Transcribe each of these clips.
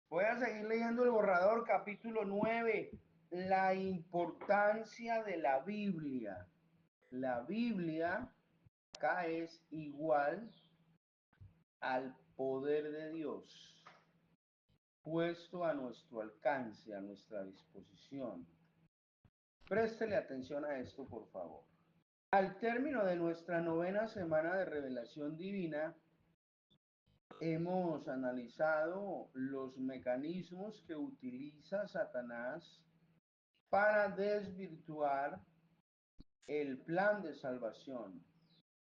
Voy a seguir leyendo el borrador, capítulo 9, la importancia de la Biblia. La Biblia acá es igual al poder de Dios, puesto a nuestro alcance, a nuestra disposición. Préstele atención a esto, por favor. Al término de nuestra novena semana de revelación divina, hemos analizado los mecanismos que utiliza Satanás para desvirtuar el plan de salvación,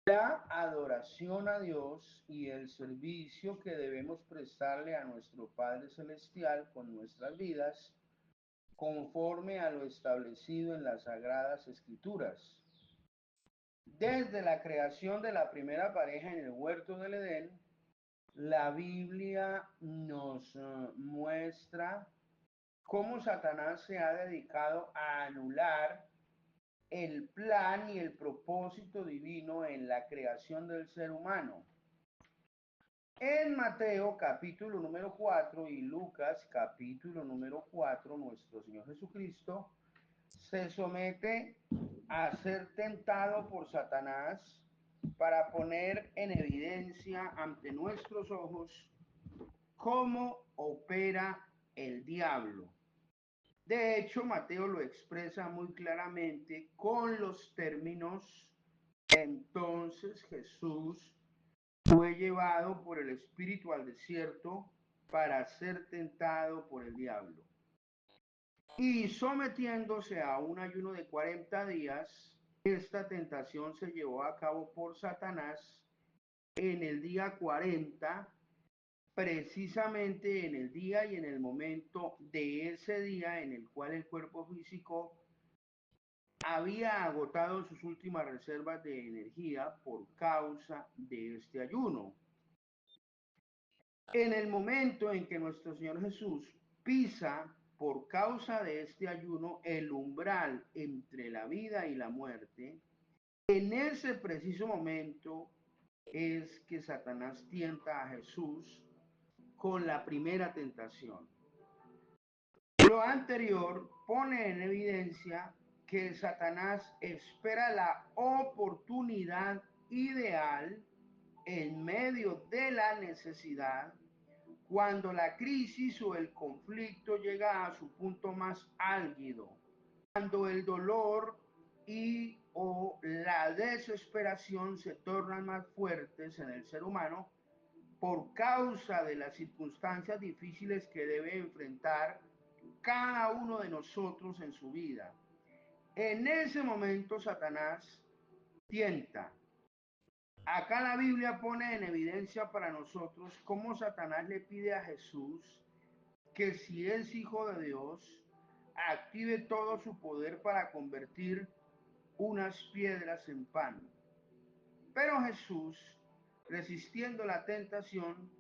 la adoración a Dios y el servicio que debemos prestarle a nuestro Padre Celestial con nuestras vidas, conforme a lo establecido en las Sagradas Escrituras. Desde la creación de la primera pareja en el huerto del Edén, la Biblia nos muestra cómo Satanás se ha dedicado a anular el plan y el propósito divino en la creación del ser humano. En Mateo capítulo número 4 y Lucas capítulo número 4, nuestro Señor Jesucristo se somete a ser tentado por Satanás para poner en evidencia ante nuestros ojos cómo opera el diablo. De hecho, Mateo lo expresa muy claramente con los términos: entonces Jesús fue llevado por el Espíritu al desierto para ser tentado por el diablo. Y sometiéndose a un ayuno de 40 días, esta tentación se llevó a cabo por Satanás en el día 40, precisamente en el día y en el momento de ese día en el cual el cuerpo físico había agotado sus últimas reservas de energía por causa de este ayuno. En el momento en que nuestro Señor Jesús pisa por causa de este ayuno el umbral entre la vida y la muerte, en ese preciso momento es que Satanás tienta a Jesús con la primera tentación. Lo anterior pone en evidencia que Satanás espera la oportunidad ideal en medio de la necesidad, cuando la crisis o el conflicto llega a su punto más álgido, cuando el dolor y o la desesperación se tornan más fuertes en el ser humano por causa de las circunstancias difíciles que debe enfrentar cada uno de nosotros en su vida. En ese momento Satanás tienta. Acá la Biblia pone en evidencia para nosotros cómo Satanás le pide a Jesús que, si es hijo de Dios, active todo su poder para convertir unas piedras en pan. Pero Jesús, resistiendo la tentación,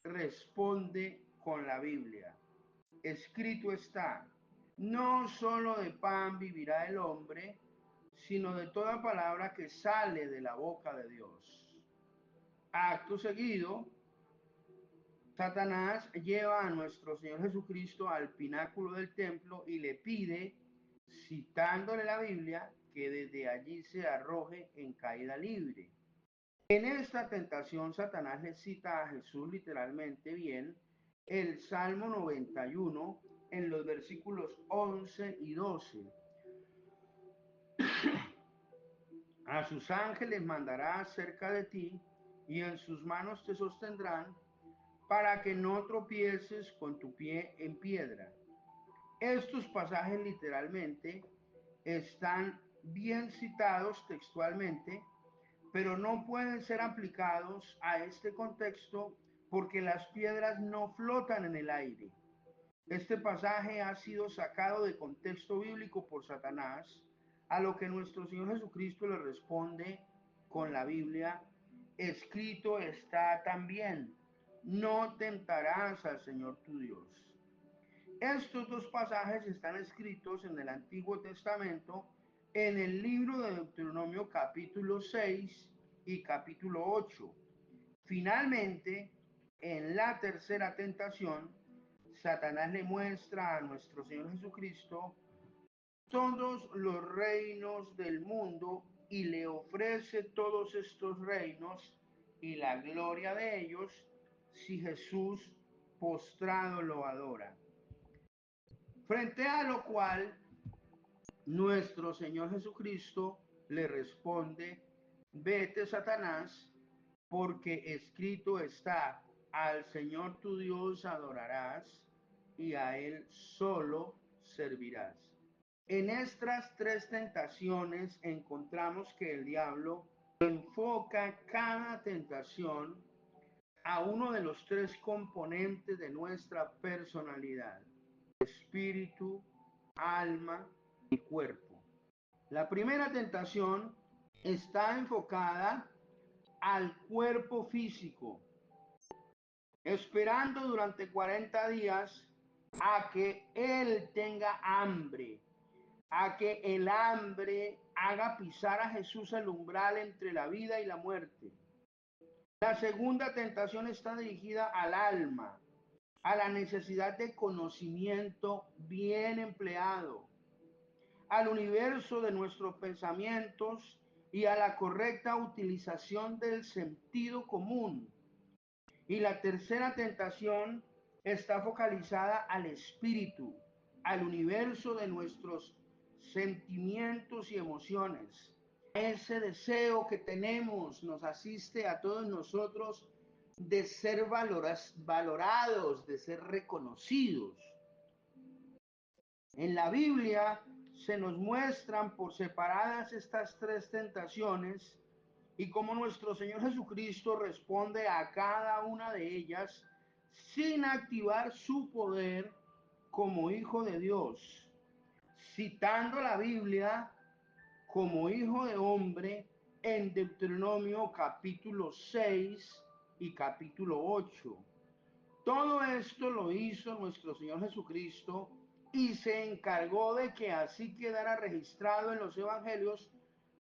responde con la Biblia. Escrito está: no solo de pan vivirá el hombre, sino de toda palabra que sale de la boca de Dios. Acto seguido, Satanás lleva a nuestro Señor Jesucristo al pináculo del templo y le pide, citándole la Biblia, que desde allí se arroje en caída libre. En esta tentación, Satanás le cita a Jesús literalmente bien el Salmo 91 en los versículos 11 y 12. A sus ángeles mandará cerca de ti y en sus manos te sostendrán para que no tropieces con tu pie en piedra. Estos pasajes literalmente están bien citados textualmente, pero no pueden ser aplicados a este contexto porque las piedras no flotan en el aire. Este pasaje ha sido sacado de contexto bíblico por Satanás, a lo que nuestro Señor Jesucristo le responde con la Biblia: escrito está también, no tentarás al Señor tu Dios. Estos dos pasajes están escritos en el Antiguo Testamento, en el libro de Deuteronomio capítulo 6 y capítulo 8. Finalmente, en la tercera tentación, Satanás le muestra a nuestro Señor Jesucristo todos los reinos del mundo y le ofrece todos estos reinos y la gloria de ellos si Jesús postrado lo adora. Frente a lo cual nuestro Señor Jesucristo le responde: vete, Satanás, porque escrito está: al Señor tu Dios adorarás y a Él solo servirás. En estas tres tentaciones encontramos que el diablo enfoca cada tentación a uno de los tres componentes de nuestra personalidad: espíritu, alma y cuerpo. La primera tentación está enfocada al cuerpo físico, esperando durante 40 días a que él tenga hambre, a que el hambre haga pisar a Jesús el umbral entre la vida y la muerte. La segunda tentación está dirigida al alma, a la necesidad de conocimiento bien empleado, al universo de nuestros pensamientos y a la correcta utilización del sentido común. Y la tercera tentación está focalizada al espíritu, al universo de nuestros sentimientos y emociones. Ese deseo que tenemos nos asiste a todos nosotros de ser valorados, de ser reconocidos. En la Biblia se nos muestran por separadas estas tres tentaciones y cómo nuestro Señor Jesucristo responde a cada una de ellas sin activar su poder como Hijo de Dios, citando la Biblia como Hijo de Hombre en Deuteronomio capítulo 6 y capítulo 8. Todo esto lo hizo nuestro Señor Jesucristo y se encargó de que así quedara registrado en los evangelios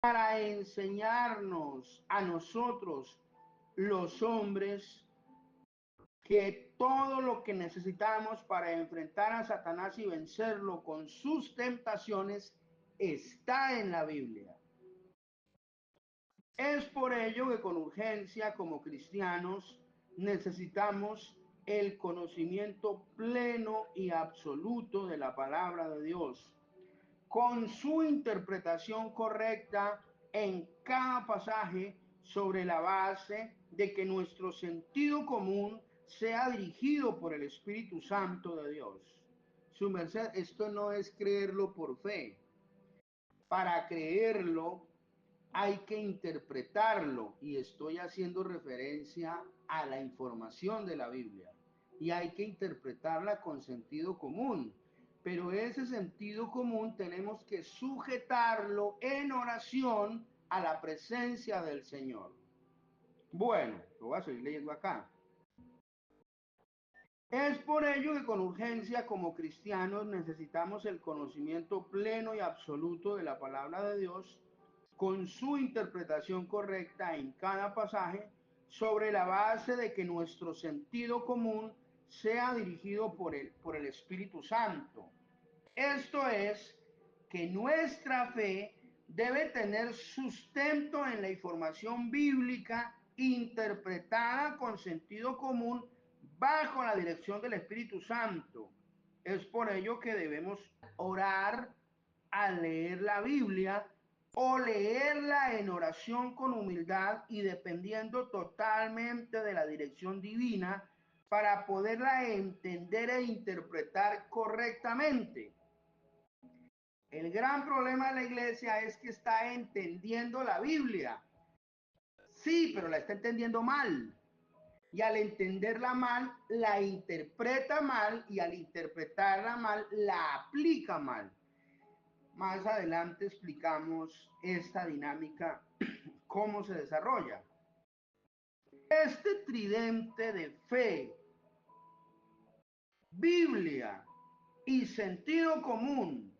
para enseñarnos a nosotros, los hombres, que todo lo que necesitamos para enfrentar a Satanás y vencerlo con sus tentaciones está en la Biblia. Es por ello que con urgencia, como cristianos, necesitamos el conocimiento pleno y absoluto de la palabra de Dios, con su interpretación correcta en cada pasaje, sobre la base de que nuestro sentido común sea dirigido por el Espíritu Santo de Dios. Su merced, esto no es creerlo por fe. Para creerlo hay que interpretarlo, y estoy haciendo referencia a la información de la Biblia, y hay que interpretarla con sentido común. Pero ese sentido común tenemos que sujetarlo en oración a la presencia del Señor. Bueno, lo voy a seguir leyendo acá. Es por ello que con urgencia como cristianos necesitamos el conocimiento pleno y absoluto de la palabra de Dios, con su interpretación correcta en cada pasaje, sobre la base de que nuestro sentido común sea dirigido por el Espíritu Santo. Esto es, que nuestra fe debe tener sustento en la información bíblica interpretada con sentido común bajo la dirección del Espíritu Santo. Es por ello que debemos orar al leer la Biblia, o leerla en oración con humildad y dependiendo totalmente de la dirección divina para poderla entender e interpretar correctamente. El gran problema de la iglesia es que está entendiendo la Biblia. Sí, pero la está entendiendo mal. Y al entenderla mal, la interpreta mal, y al interpretarla mal, la aplica mal. Más adelante explicamos esta dinámica, cómo se desarrolla. Este tridente de fe, Biblia y sentido común,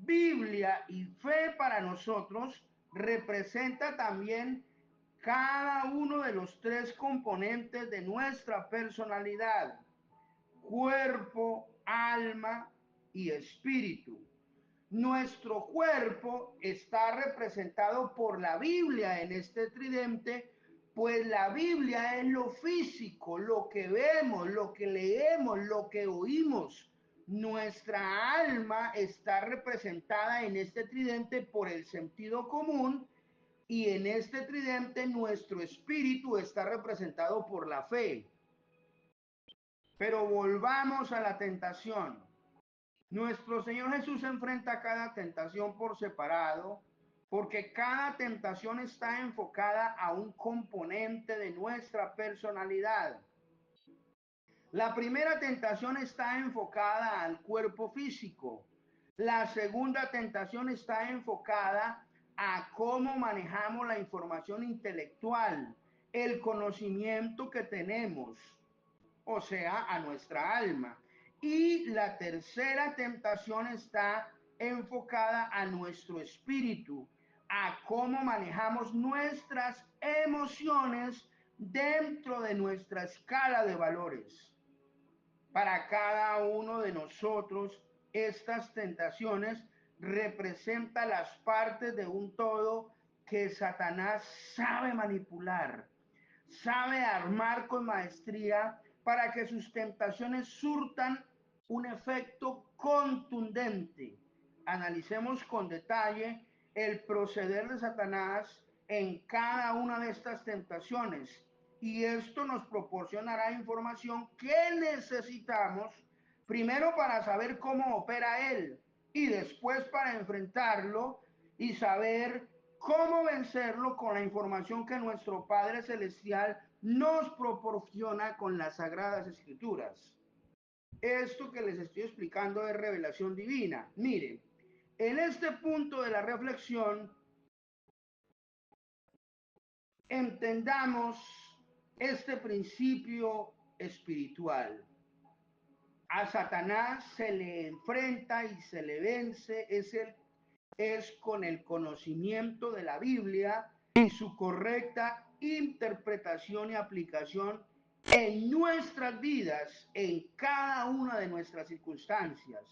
Biblia y fe para nosotros representa también cada uno de los tres componentes de nuestra personalidad: cuerpo, alma y espíritu. Nuestro cuerpo está representado por la Biblia en este tridente, pues la Biblia es lo físico, lo que vemos, lo que leemos, lo que oímos. Nuestra alma está representada en este tridente por el sentido común, y en este tridente nuestro espíritu está representado por la fe. Pero volvamos a la tentación. Nuestro Señor Jesús enfrenta cada tentación por separado, porque cada tentación está enfocada a un componente de nuestra personalidad. La primera tentación está enfocada al cuerpo físico. La segunda tentación está enfocada a cómo manejamos la información intelectual, el conocimiento que tenemos, o sea, a nuestra alma. Y la tercera tentación está enfocada a nuestro espíritu, a cómo manejamos nuestras emociones dentro de nuestra escala de valores. Para cada uno de nosotros, estas tentaciones representan las partes de un todo que Satanás sabe manipular, sabe armar con maestría para que sus tentaciones surtan un efecto contundente. Analicemos con detalle el proceder de Satanás en cada una de estas tentaciones, y esto nos proporcionará información que necesitamos, primero para saber cómo opera él, y después para enfrentarlo y saber cómo vencerlo con la información que nuestro Padre Celestial nos proporciona con las Sagradas Escrituras. Esto que les estoy explicando es revelación divina. Mire, en este punto de la reflexión, entendamos este principio espiritual. A Satanás se le enfrenta y se le vence es con el conocimiento de la Biblia y su correcta interpretación y aplicación en nuestras vidas, en cada una de nuestras circunstancias.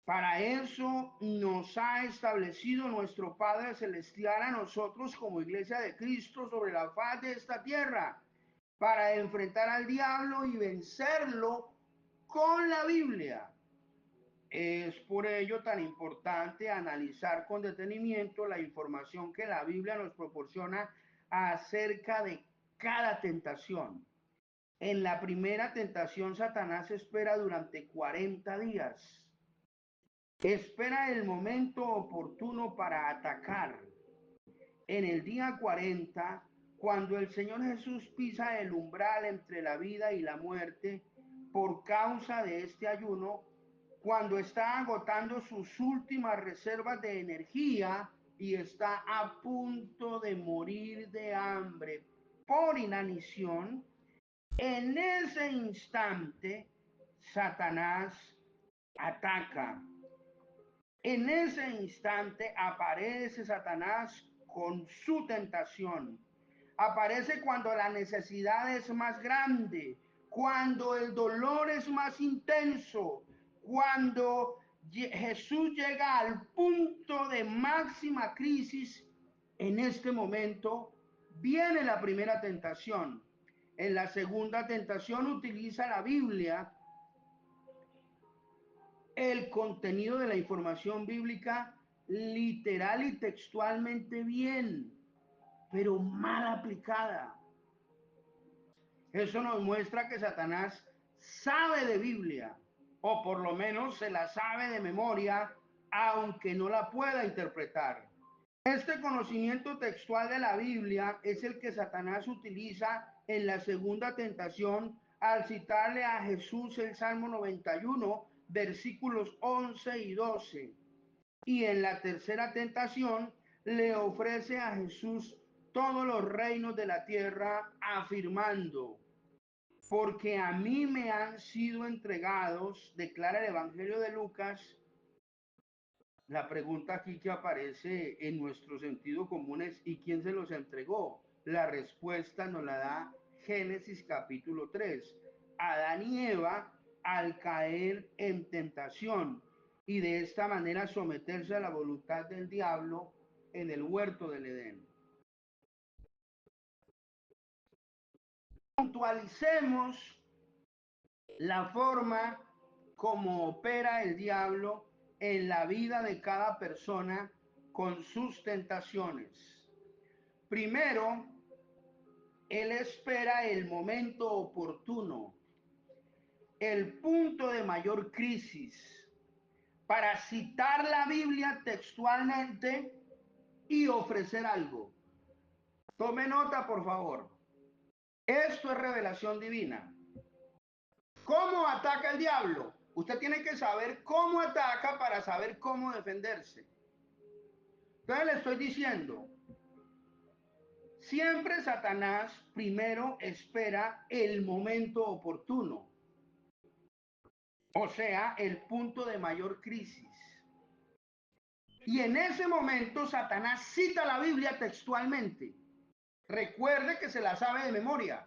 Para eso nos ha establecido nuestro Padre Celestial a nosotros como Iglesia de Cristo sobre la faz de esta tierra, para enfrentar al diablo y vencerlo con la Biblia. Es por ello tan importante analizar con detenimiento la información que la Biblia nos proporciona acerca de cada tentación. En la primera tentación, Satanás espera durante 40 días. Espera el momento oportuno para atacar. En el día 40, cuando el Señor Jesús pisa el umbral entre la vida y la muerte por causa de este ayuno, cuando está agotando sus últimas reservas de energía y está a punto de morir de hambre por inanición, en ese instante Satanás ataca. En ese instante aparece Satanás con su tentación. Aparece cuando la necesidad es más grande, cuando el dolor es más intenso, cuando Jesús llega al punto de máxima crisis. En este momento viene la primera tentación. En la segunda tentación utiliza la Biblia, el contenido de la información bíblica literal y textualmente bien, pero mal aplicada. Eso nos muestra que Satanás sabe de Biblia, o por lo menos se la sabe de memoria, aunque no la pueda interpretar. Este conocimiento textual de la Biblia es el que Satanás utiliza en la segunda tentación al citarle a Jesús el Salmo 91, versículos 11 y 12. Y en la tercera tentación le ofrece a Jesús todos los reinos de la tierra, afirmando: porque a mí me han sido entregados, declara el Evangelio de Lucas. La pregunta aquí que aparece en nuestro sentido común es: ¿y quién se los entregó? La respuesta nos la da Génesis capítulo 3. Adán y Eva al caer en tentación y de esta manera someterse a la voluntad del diablo en el huerto del Edén. Puntualicemos la forma como opera el diablo en la vida de cada persona con sus tentaciones. Primero, él espera el momento oportuno, el punto de mayor crisis, para citar la Biblia textualmente y ofrecer algo. Tome nota, por favor. Esto es revelación divina. ¿Cómo ataca el diablo? Usted tiene que saber cómo ataca para saber cómo defenderse. Entonces le estoy diciendo, siempre Satanás primero espera el momento oportuno, o sea, el punto de mayor crisis. Y en ese momento Satanás cita la Biblia textualmente. Recuerde que se la sabe de memoria.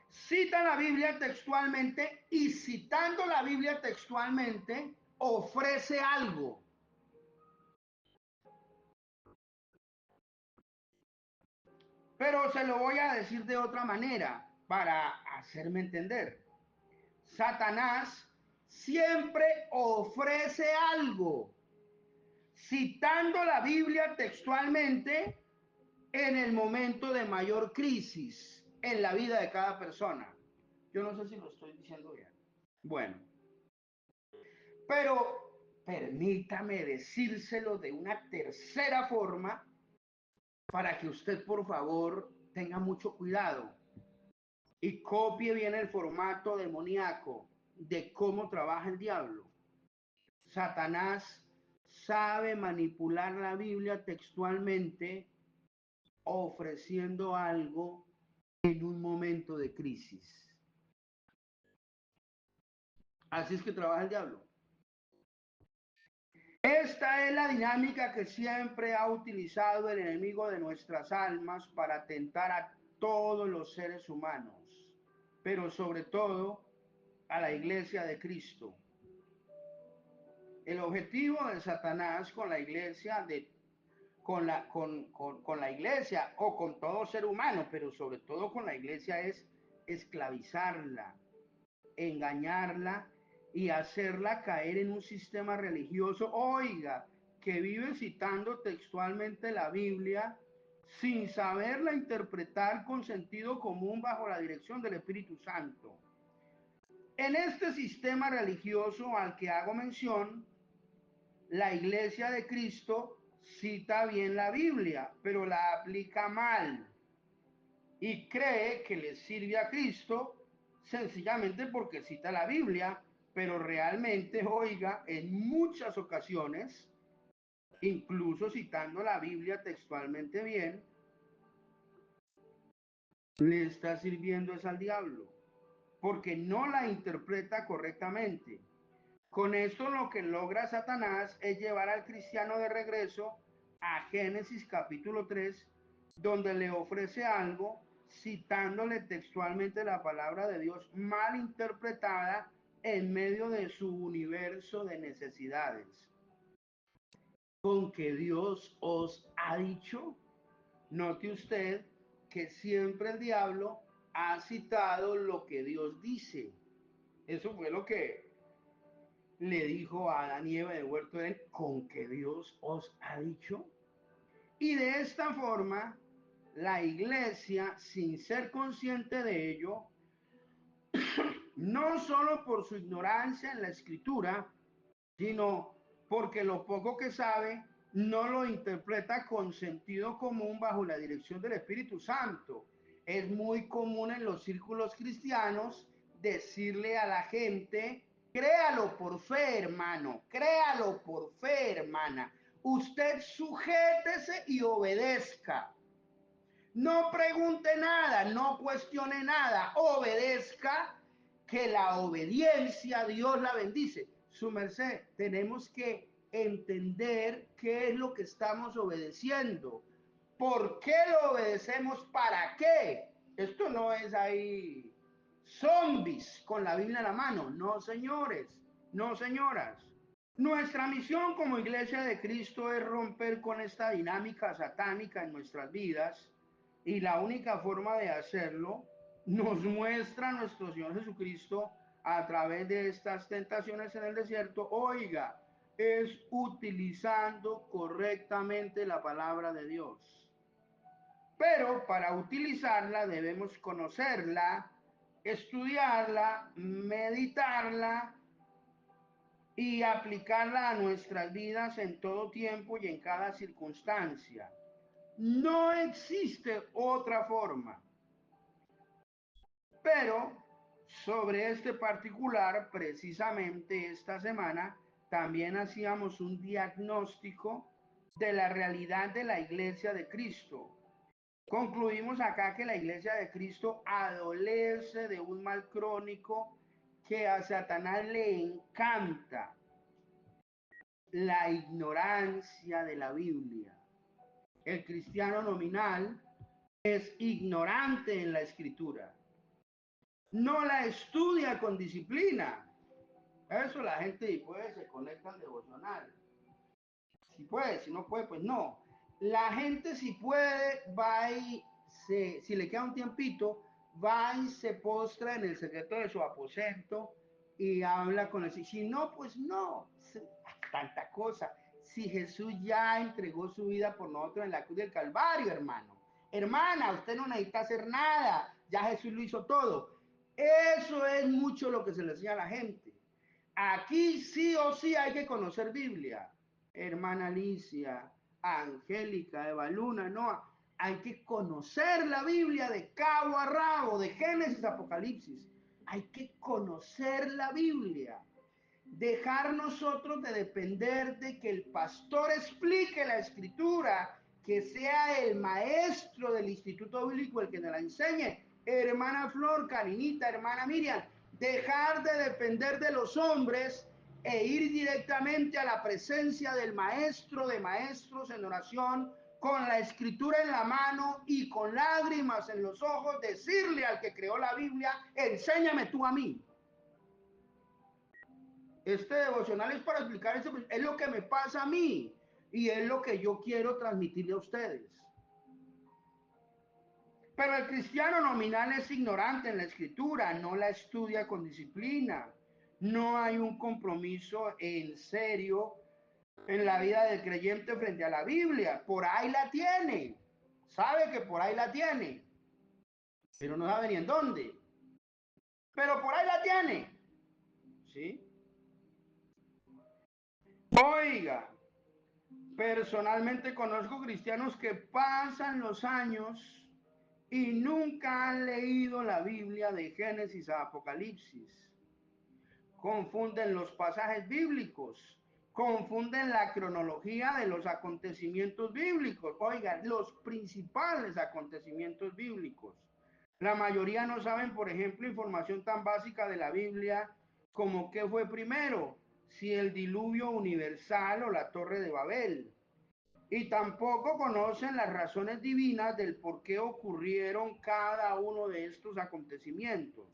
Cita la Biblia textualmente y citando la Biblia textualmente ofrece algo. Pero se lo voy a decir de otra manera para hacerme entender. Satanás siempre ofrece algo, citando la Biblia textualmente en el momento de mayor crisis en la vida de cada persona. Yo no sé si lo estoy diciendo bien. Bueno, pero permítame decírselo de una tercera forma para que usted, por favor, tenga mucho cuidado y copie bien el formato demoníaco de cómo trabaja el diablo. Satanás sabe manipular la Biblia textualmente ofreciendo algo en un momento de crisis. Así es que trabaja el diablo. Esta es la dinámica que siempre ha utilizado el enemigo de nuestras almas para tentar a todos los seres humanos, pero sobre todo a la iglesia de Cristo. El objetivo de Satanás con la iglesia, con la iglesia o con todo ser humano, pero sobre todo con la iglesia, es esclavizarla, engañarla y hacerla caer en un sistema religioso, oiga, que vive citando textualmente la Biblia sin saberla interpretar con sentido común bajo la dirección del Espíritu Santo. En este sistema religioso al que hago mención, la Iglesia de Cristo cita bien la Biblia, pero la aplica mal y cree que le sirve a Cristo sencillamente porque cita la Biblia, pero realmente, oiga, en muchas ocasiones, incluso citando la Biblia textualmente bien, le está sirviendo es al diablo, porque no la interpreta correctamente. Con esto lo que logra Satanás es llevar al cristiano de regreso a Génesis capítulo 3, donde le ofrece algo, citándole textualmente la palabra de Dios mal interpretada en medio de su universo de necesidades. Con que Dios os ha dicho, note usted que siempre el diablo ha citado lo que Dios dice. Eso fue lo que le dijo a Adán y Eva en el huerto de él, con que Dios os ha dicho. Y de esta forma, la iglesia, sin ser consciente de ello, no solo por su ignorancia en la escritura, sino porque lo poco que sabe no lo interpreta con sentido común bajo la dirección del Espíritu Santo. Es muy común en los círculos cristianos decirle a la gente, créalo por fe, hermano, créalo por fe, hermana. Usted sujétese y obedezca. No pregunte nada, no cuestione nada, obedezca, que la obediencia Dios la bendice. Su merced, tenemos que entender qué es lo que estamos obedeciendo. ¿Por qué lo obedecemos? ¿Para qué? Esto no es ahí zombies con la Biblia en la mano. No, señores. No, señoras. Nuestra misión como Iglesia de Cristo es romper con esta dinámica satánica en nuestras vidas y la única forma de hacerlo nos muestra nuestro Señor Jesucristo a través de estas tentaciones en el desierto. Oiga, es utilizando correctamente la palabra de Dios. Pero para utilizarla debemos conocerla, estudiarla, meditarla y aplicarla a nuestras vidas en todo tiempo y en cada circunstancia. No existe otra forma. Pero sobre este particular, precisamente esta semana, también hacíamos un diagnóstico de la realidad de la Iglesia de Cristo. Concluimos acá que la Iglesia de Cristo adolece de un mal crónico que a Satanás le encanta: la ignorancia de la Biblia. El cristiano nominal es ignorante en la escritura, no la estudia con disciplina. Eso la gente puede, se conecta al devocional. Si puede, si no puede, pues no. La gente si puede, va y si le queda un tiempito, va y se postra en el secreto de su aposento y habla con él. Si no, pues no. Tanta cosa. Si Jesús ya entregó su vida por nosotros en la cruz del Calvario, hermano. Hermana, usted no necesita hacer nada. Ya Jesús lo hizo todo. Eso es mucho lo que se le enseña a la gente. Aquí sí o sí hay que conocer Biblia. Hermana Alicia, Angélica, Eva Luna, no, hay que conocer la Biblia de cabo a rabo, de Génesis a Apocalipsis. Hay que conocer la Biblia. Dejar nosotros de depender de que el pastor explique la escritura, que sea el maestro del instituto bíblico el que nos la enseñe. Hermana Flor, Karinita, hermana Miriam, dejar de depender de los hombres e ir directamente a la presencia del maestro de maestros en oración, con la escritura en la mano y con lágrimas en los ojos, decirle al que creó la Biblia: enséñame tú a mí. Este devocional es para explicar eso, es lo que me pasa a mí y es lo que yo quiero transmitirle a ustedes. Pero el cristiano nominal es ignorante en la escritura, no la estudia con disciplina, no hay un compromiso en serio en la vida del creyente frente a la Biblia. Por ahí la tiene, sabe que por ahí la tiene, pero no sabe ni en dónde. Pero por ahí la tiene, ¿sí? Oiga, personalmente conozco cristianos que pasan los años y nunca han leído la Biblia de Génesis a Apocalipsis. Confunden los pasajes bíblicos, confunden la cronología de los acontecimientos bíblicos. Oigan, los principales acontecimientos bíblicos. La mayoría no saben, por ejemplo, información tan básica de la Biblia como qué fue primero, si el diluvio universal o la torre de Babel. Y tampoco conocen las razones divinas del por qué ocurrieron cada uno de estos acontecimientos.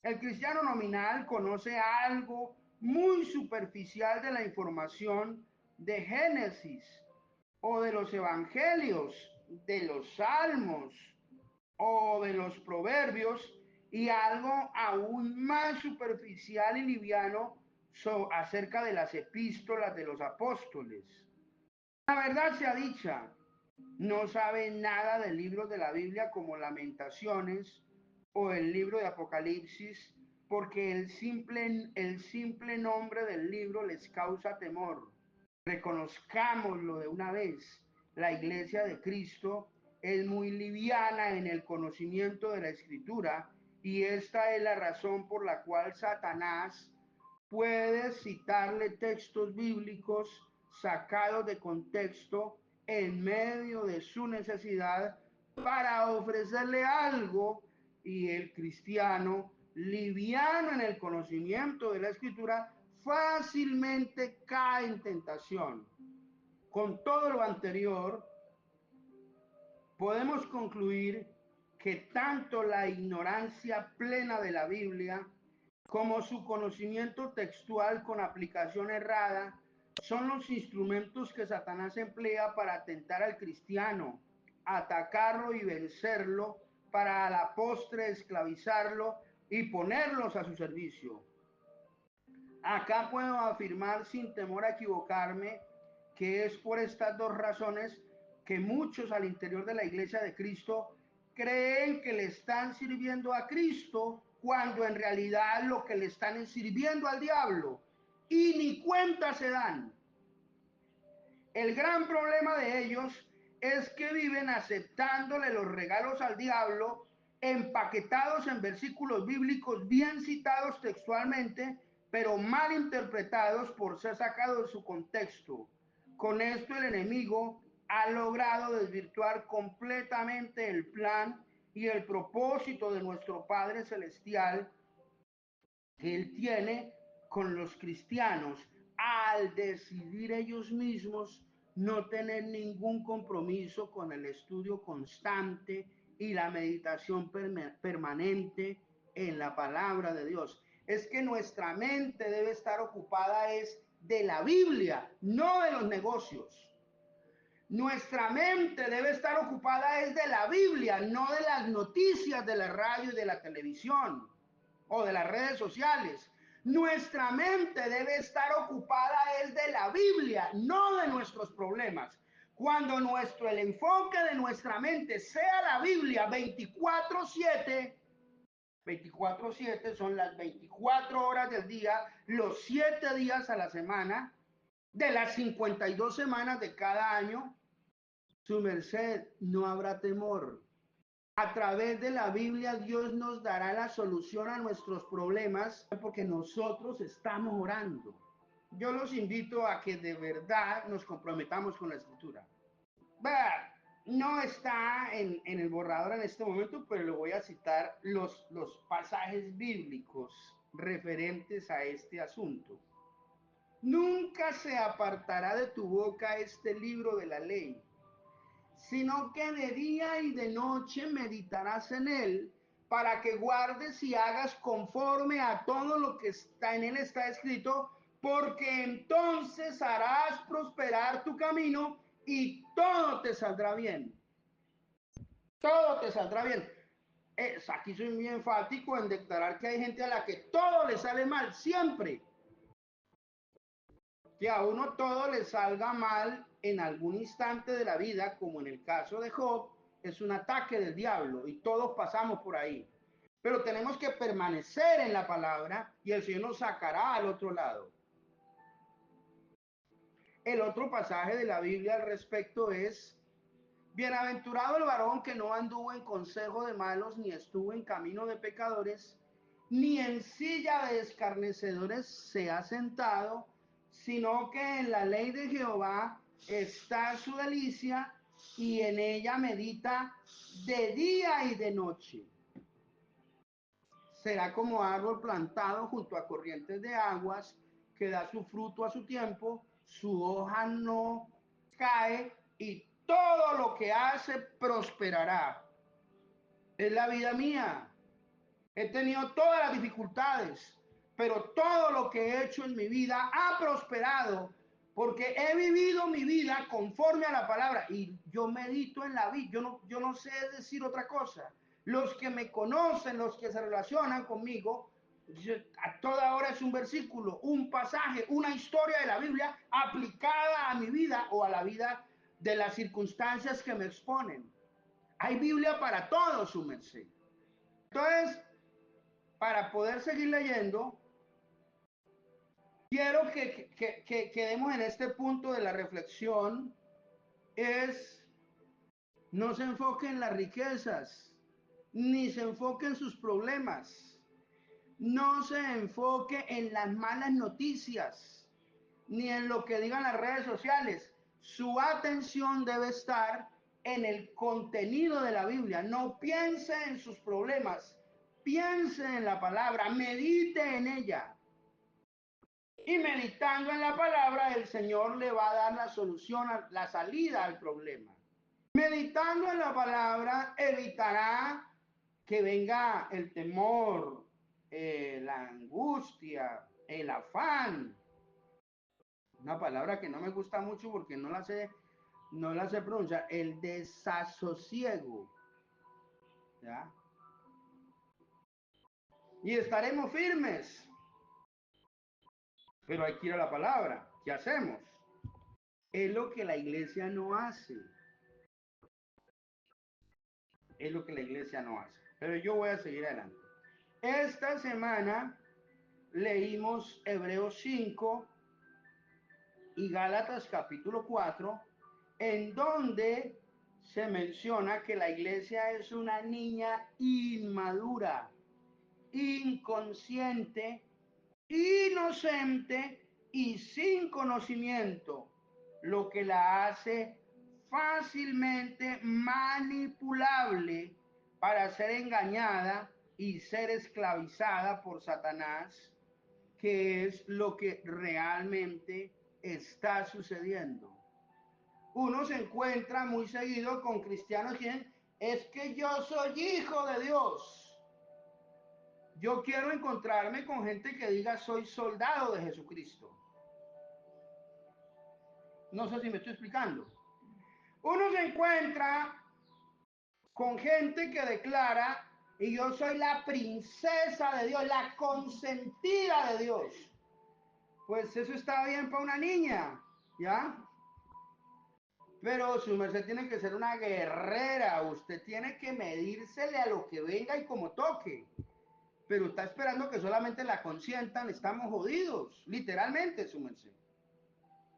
El cristiano nominal conoce algo muy superficial de la información de Génesis o de los evangelios, de los salmos o de los proverbios, y algo aún más superficial y liviano acerca de las epístolas de los apóstoles. La verdad sea dicha, no sabe nada del libro de la Biblia como Lamentaciones o el libro de Apocalipsis, porque el simple nombre del libro les causa temor. Reconozcámoslo de una vez. La Iglesia de Cristo es muy liviana en el conocimiento de la Escritura, y esta es la razón por la cual Satanás puede citarle textos bíblicos sacados de contexto en medio de su necesidad para ofrecerle algo, y el cristiano liviano en el conocimiento de la escritura fácilmente cae en tentación. Con todo lo anterior, podemos concluir que tanto la ignorancia plena de la Biblia como su conocimiento textual con aplicación errada son los instrumentos que Satanás emplea para atentar al cristiano, atacarlo y vencerlo, para a la postre esclavizarlo y ponerlos a su servicio. Acá puedo afirmar sin temor a equivocarme que es por estas dos razones que muchos al interior de la iglesia de Cristo creen que le están sirviendo a Cristo cuando en realidad lo que le están es sirviendo al diablo y ni cuenta se dan. El gran problema de ellos es que viven aceptándole los regalos al diablo, empaquetados en versículos bíblicos bien citados textualmente, pero mal interpretados por ser sacados de su contexto. Con esto el enemigo ha logrado desvirtuar completamente el plan y el propósito de nuestro Padre Celestial que Él tiene con los cristianos al decidir ellos mismos no tener ningún compromiso con el estudio constante y la meditación permanente en la palabra de Dios. Es que nuestra mente debe estar ocupada es de la Biblia, no de los negocios. Nuestra mente debe estar ocupada es de la Biblia, no de las noticias de la radio y de la televisión o de las redes sociales. Nuestra mente debe estar ocupada es de la Biblia, no de nuestros problemas. Cuando el enfoque de nuestra mente sea la Biblia 24/7, 24/7 son las 24 horas del día, los 7 días a la semana, de las 52 semanas de cada año, su merced, no habrá temor. A través de la Biblia Dios nos dará la solución a nuestros problemas porque nosotros estamos orando. Yo los invito a que de verdad nos comprometamos con la escritura. No está en el borrador en este momento, pero le voy a citar los pasajes bíblicos referentes a este asunto. Nunca se apartará de tu boca este libro de la ley, sino que de día y de noche meditarás en él, para que guardes y hagas conforme a todo lo que está en él está escrito, porque entonces harás prosperar tu camino y todo te saldrá bien. Todo te saldrá bien. Aquí soy muy enfático en declarar que hay gente a la que todo le sale mal, siempre. Que a uno todo le salga mal en algún instante de la vida, como en el caso de Job, es un ataque del diablo y todos pasamos por ahí. Pero tenemos que permanecer en la palabra y el Señor nos sacará al otro lado. El otro pasaje de la Biblia al respecto es: bienaventurado el varón que no anduvo en consejo de malos, ni estuvo en camino de pecadores, ni en silla de escarnecedores se ha sentado, sino que en la ley de Jehová está su delicia, y en ella medita de día y de noche. Será como árbol plantado junto a corrientes de aguas, que da su fruto a su tiempo, su hoja no cae, y todo lo que hace prosperará. Es la vida mía. He tenido todas las dificultades, pero todo lo que he hecho en mi vida ha prosperado, porque he vivido mi vida conforme a la palabra y yo medito en la vida. Yo no sé decir otra cosa. Los que me conocen, los que se relacionan conmigo, a toda hora es un versículo, un pasaje, una historia de la Biblia aplicada a mi vida o a la vida de las circunstancias que me exponen. Hay Biblia para todos, su merced. Entonces, para poder seguir leyendo, quiero que quedemos en este punto de la reflexión, es: no se enfoque en las riquezas, ni se enfoque en sus problemas, no se enfoque en las malas noticias, ni en lo que digan las redes sociales. Su atención debe estar en el contenido de la Biblia. No piense en sus problemas, piense en la palabra, medite en ella. Y meditando en la palabra, el Señor le va a dar la solución, la salida al problema. Meditando en la palabra evitará que venga el temor, la angustia, el afán. Una palabra que no me gusta mucho porque no la sé pronunciar, el desasosiego. ¿Ya? Y estaremos firmes. Pero hay que ir a la palabra. ¿Qué hacemos? Es lo que la iglesia no hace. Es lo que la iglesia no hace. Pero yo voy a seguir adelante. Esta semana leímos Hebreos 5 y Gálatas capítulo 4, en donde se menciona que la iglesia es una niña inmadura, inconsciente, inocente y sin conocimiento, lo que la hace fácilmente manipulable para ser engañada y ser esclavizada por Satanás, que es lo que realmente está sucediendo. Uno se encuentra muy seguido con cristianos que es que yo soy hijo de Dios. Yo quiero encontrarme con gente que diga soy soldado de Jesucristo. No sé si me estoy explicando. Uno se encuentra con gente que declara y yo soy la princesa de Dios, la consentida de Dios. Pues eso está bien para una niña, ¿ya? Pero su merced tiene que ser una guerrera, usted tiene que medírsele a lo que venga y como toque. Pero está esperando que solamente la consientan, estamos jodidos, literalmente, su merced.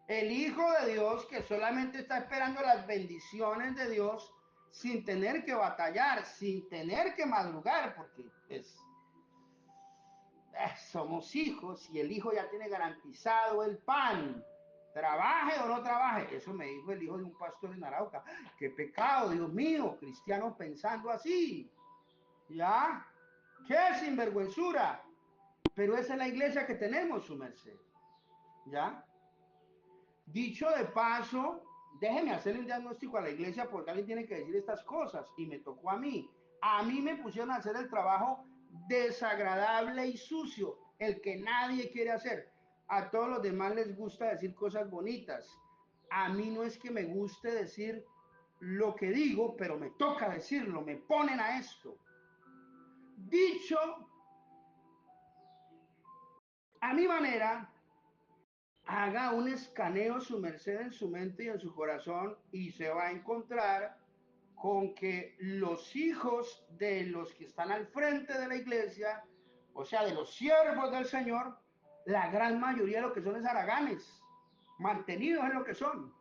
El Hijo de Dios que solamente está esperando las bendiciones de Dios sin tener que batallar, sin tener que madrugar, porque somos hijos y el hijo ya tiene garantizado el pan. Trabaje o no trabaje. Eso me dijo el hijo de un pastor en Arauca. Qué pecado, Dios mío, cristianos pensando así. ¿Ya? Qué sinvergüenzura. Pero esa es la iglesia que tenemos, su merced. ¿Ya? Dicho de paso, déjeme hacerle un diagnóstico a la iglesia porque alguien tiene que decir estas cosas y me tocó a mí. A mí me pusieron a hacer el trabajo desagradable y sucio, el que nadie quiere hacer. A todos los demás les gusta decir cosas bonitas. A mí no es que me guste decir lo que digo, pero me toca decirlo, me ponen a esto. Dicho a mi manera, haga un escaneo su merced en su mente y en su corazón y se va a encontrar con que los hijos de los que están al frente de la iglesia, o sea, de los siervos del Señor, la gran mayoría de lo que son es haraganes, mantenidos en lo que son,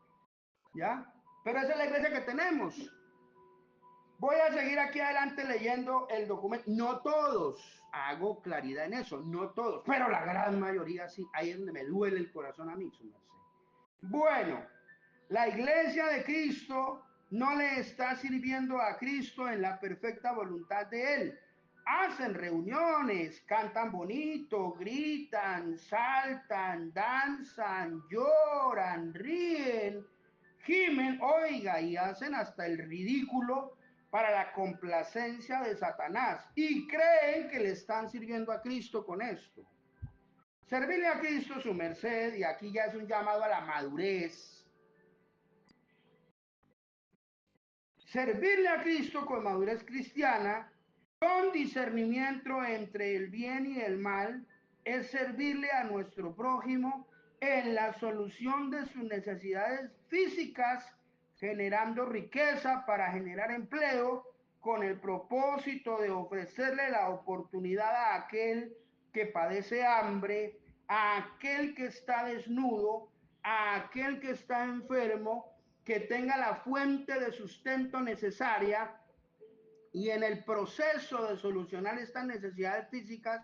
¿ya? Pero esa es la iglesia que tenemos. Voy a seguir aquí adelante leyendo el documento. No todos, hago claridad en eso, no todos, pero la gran mayoría sí. Ahí es donde me duele el corazón a mí, su merced. Bueno, la iglesia de Cristo no le está sirviendo a Cristo en la perfecta voluntad de Él. Hacen reuniones, cantan bonito, gritan, saltan, danzan, lloran, ríen, gimen, oiga, y hacen hasta el ridículo para la complacencia de Satanás y creen que le están sirviendo a Cristo con esto. Servirle a Cristo su merced, y aquí ya es un llamado a la madurez. Servirle a Cristo con madurez cristiana, con discernimiento entre el bien y el mal, es servirle a nuestro prójimo en la solución de sus necesidades físicas, generando riqueza para generar empleo, con el propósito de ofrecerle la oportunidad a aquel que padece hambre, a aquel que está desnudo, a aquel que está enfermo, que tenga la fuente de sustento necesaria, y en el proceso de solucionar estas necesidades físicas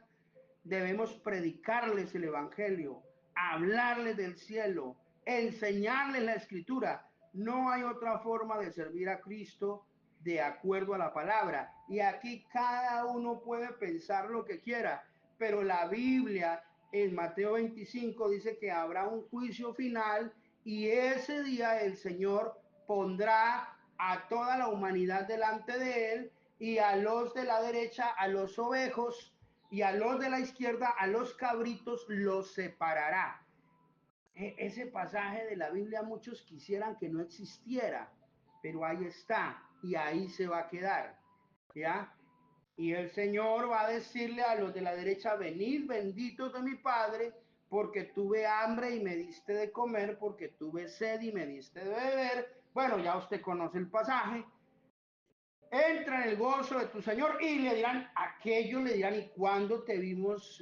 debemos predicarles el Evangelio, hablarles del cielo, enseñarles la Escritura. No hay otra forma de servir a Cristo de acuerdo a la palabra. Y aquí cada uno puede pensar lo que quiera, pero la Biblia en Mateo 25 dice que habrá un juicio final y ese día el Señor pondrá a toda la humanidad delante de él, y a los de la derecha, a los ovejos, y a los de la izquierda, a los cabritos, los separará. Ese pasaje de la Biblia muchos quisieran que no existiera, pero ahí está, y ahí se va a quedar, ¿ya? Y el Señor va a decirle a los de la derecha: venid benditos de mi Padre, porque tuve hambre y me diste de comer, porque tuve sed y me diste de beber. Bueno, ya usted conoce el pasaje. Entra en el gozo de tu Señor, y le dirán, aquellos le dirán: ¿y cuándo te vimos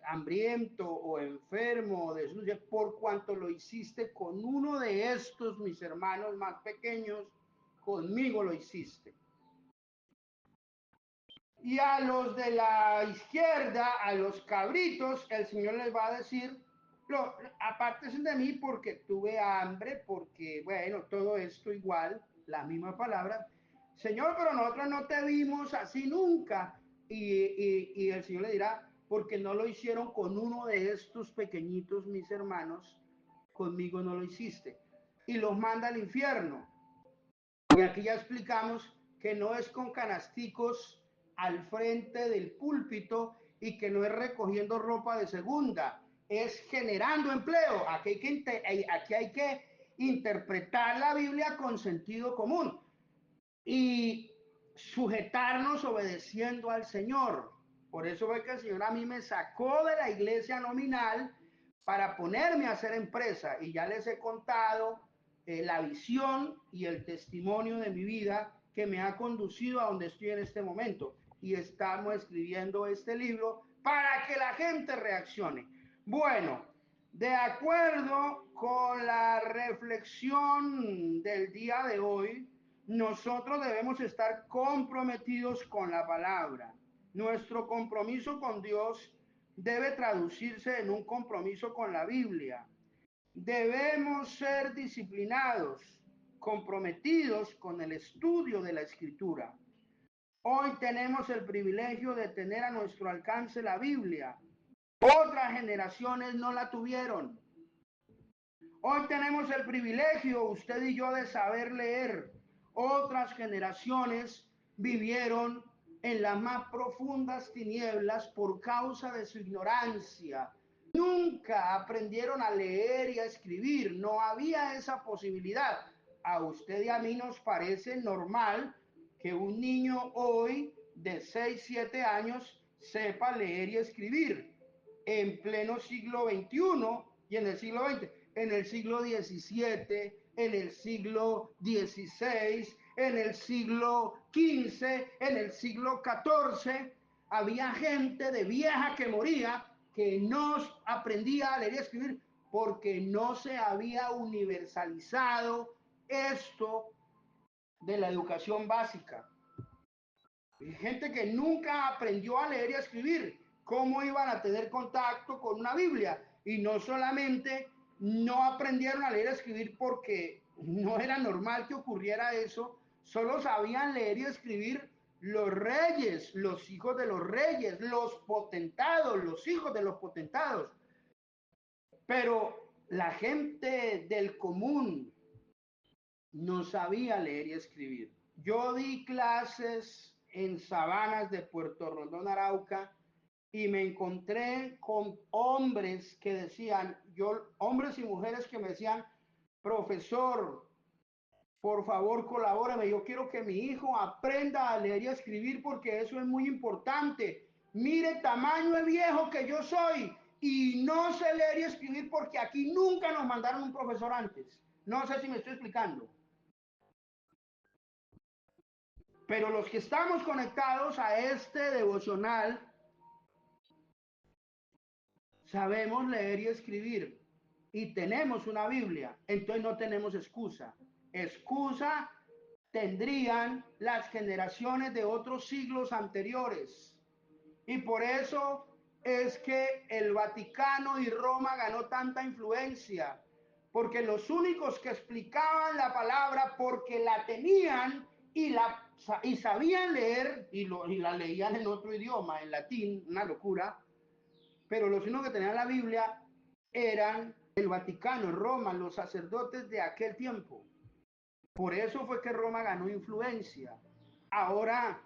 hambriento o enfermo o desnudo? Por cuanto lo hiciste con uno de estos mis hermanos más pequeños, conmigo lo hiciste. Y a los de la izquierda, a los cabritos, el Señor les va a decir: apártense de mí porque tuve hambre, porque, bueno, todo esto igual, las mismas palabras. Señor, pero nosotros no te vimos así nunca. Y el Señor le dirá: porque no lo hicieron con uno de estos pequeñitos, mis hermanos, conmigo no lo hiciste. Y los manda al infierno. Y aquí ya explicamos que no es con canasticos al frente del púlpito, y que no es recogiendo ropa de segunda, es generando empleo. Aquí hay que interpretar la Biblia con sentido común y sujetarnos obedeciendo al Señor. Por eso fue que el Señor a mí me sacó de la iglesia nominal para ponerme a hacer empresa, y ya les he contado la visión y el testimonio de mi vida que me ha conducido a donde estoy en este momento, y estamos escribiendo este libro para que la gente reaccione. Bueno, de acuerdo con la reflexión del día de hoy, nosotros debemos estar comprometidos con la palabra. Nuestro compromiso con Dios debe traducirse en un compromiso con la Biblia. Debemos ser disciplinados, comprometidos con el estudio de la Escritura. Hoy tenemos el privilegio de tener a nuestro alcance la Biblia. Otras generaciones no la tuvieron. Hoy tenemos el privilegio, usted y yo, de saber leer. Otras generaciones vivieron en las más profundas tinieblas por causa de su ignorancia. Nunca aprendieron a leer y a escribir, no había esa posibilidad. A usted y a mí nos parece normal que un niño hoy de 6, 7 años sepa leer y escribir en pleno siglo XXI y en el siglo XX. En el siglo XVII, en el siglo XVI, en el siglo XV, en el siglo XIV, había gente de vieja que moría, que no aprendía a leer y a escribir porque no se había universalizado esto de la educación básica. Gente que nunca aprendió a leer y a escribir. ¿Cómo iban a tener contacto con una Biblia? Y no solamente no aprendieron a leer y a escribir porque no era normal que ocurriera eso, solo sabían leer y escribir los reyes, los hijos de los reyes, los potentados, los hijos de los potentados. Pero la gente del común no sabía leer y escribir. Yo di clases en Sabanas de Puerto Rondón, Arauca, y me encontré con hombres que decían, hombres y mujeres que me decían: profesor, por favor colabóreme, yo quiero que mi hijo aprenda a leer y a escribir porque eso es muy importante. Mire tamaño de viejo que yo soy y no sé leer y escribir porque aquí nunca nos mandaron un profesor antes. No sé si me estoy explicando. Pero los que estamos conectados a este devocional sabemos leer y escribir y tenemos una Biblia, entonces no tenemos excusa. Excusa tendrían las generaciones de otros siglos anteriores. Y por eso es que el Vaticano y Roma ganó tanta influencia, porque los únicos que explicaban la palabra porque la tenían y sabían leer y la leían en otro idioma, en latín, una locura, pero los únicos que tenían la Biblia eran el Vaticano, Roma, los sacerdotes de aquel tiempo. Por eso fue que Roma ganó influencia. Ahora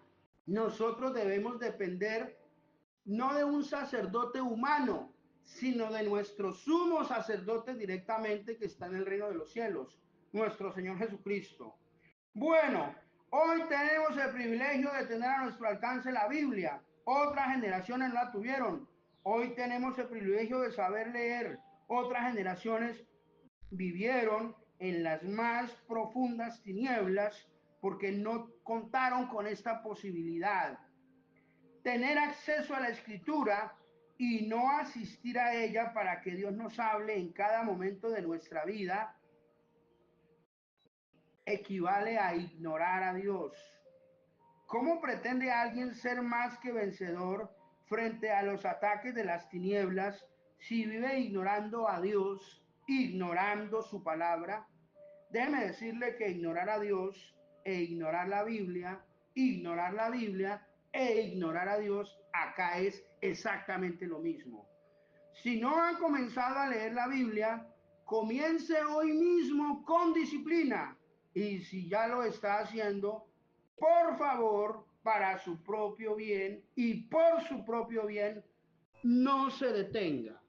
nosotros debemos depender no de un sacerdote humano, sino de nuestro sumo sacerdote directamente que está en el reino de los cielos, nuestro Señor Jesucristo. Bueno, hoy tenemos el privilegio de tener a nuestro alcance la Biblia. Otras generaciones no la tuvieron. Hoy tenemos el privilegio de saber leer. Otras generaciones vivieron en las más profundas tinieblas porque no contaron con esta posibilidad. Tener acceso a la escritura y no asistir a ella para que Dios nos hable en cada momento de nuestra vida equivale a ignorar a Dios. ¿Cómo pretende alguien ser más que vencedor frente a los ataques de las tinieblas si vive ignorando a Dios, ignorando su palabra? Déjeme decirle que ignorar a Dios e ignorar la Biblia, ignorar la Biblia e ignorar a Dios, acá es exactamente lo mismo. Si no ha comenzado a leer la Biblia, comience hoy mismo con disciplina. Y si ya lo está haciendo, por favor, para su propio bien y por su propio bien, no se detenga.